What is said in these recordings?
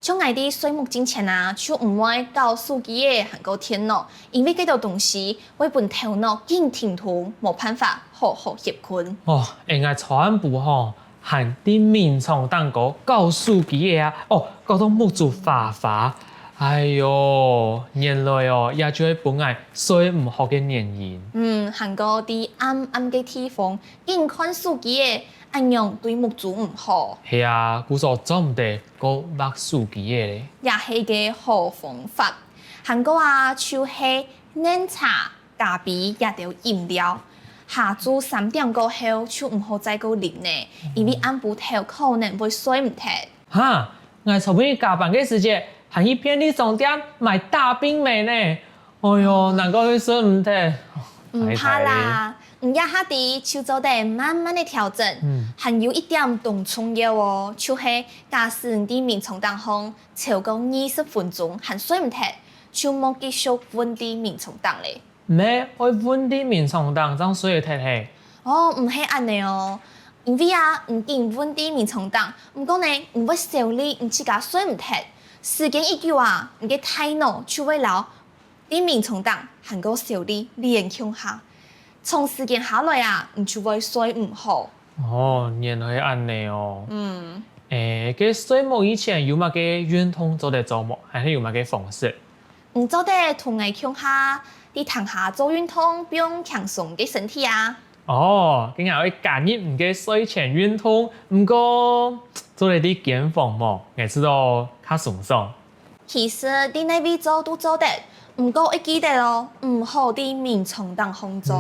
像我哋睡梦之前啊，就唔會搞手機嘅行個電腦，因為呢度東西會本頭腦更停頓，冇辦法好好入困。哦，應該全部吼，含啲民眾黨個搞手機嘅啊，哦，搞到目睭花花。哎呦，原來哦，也就係本來睡唔好嘅原因。行個啲暗暗嘅地方，見看手機嘅，安樣對目睭唔好，係啊，故所做唔得個墨手機嘅咧。也係個好方法。行個啊，就係奶茶、咖啡也條飲料。下晝3點過後就唔好再個啉呢，因為暗晡頭可能會睡唔着。哈，我從尾加班嘅時節，行去便利商店買大冰美呢。哎呦，難怪會睡唔得。唔怕啦，唔一下啲就做得慢慢的調整，還有一點動重要哦，就是假使啲眠床當中超過20分鐘還睡唔着，就莫繼續揾啲眠床當咧。咩？我揾啲面床當張睡睇睇。哦，唔係安尼哦，因為啊，唔見揾啲眠床當，唔過呢，唔會受力，唔自家睡唔着，時間一久啊，你嘅大腦就會留啲眠床當，還個受力連向下。從時間下來啊，你就會睡唔好。哦，原來係安尼哦。嘅睡夢以前有乜嘅運動做得做冇，還是有乜嘅方式？唔做得同你向下，你躺下做運動，不用強鬆嘅身體啊。哦，今日會加入唔嘅睡前運動，唔過做嚟啲減肥冇，我知道較鬆鬆。其實你那邊做都做得，唔過要記得咯，唔好啲眠床當空做，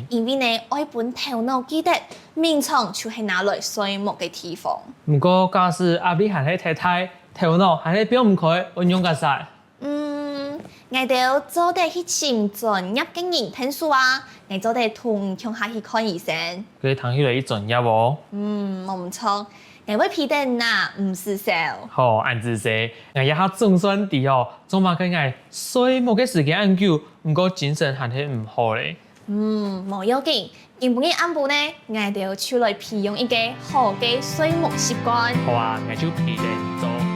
因為呢愛本頭腦記得眠床就係拿來睡夢嘅地方。唔過假使壓力還係太大，頭腦還係表唔開，運用個晒。我哋做得去請專業嘅人評書啊，我做得同向下去看醫生。佢躺起來一專業喎。冇唔錯，我會批得嗱，唔是少。好，按自說，我一下總算啲哦，做乜嘅我睡夢嘅時間很久，唔過精神還係唔好咧。冇要緊，今晡日暗晡呢，我哋出來培養一個好嘅睡夢習慣。好啊，我就批定做。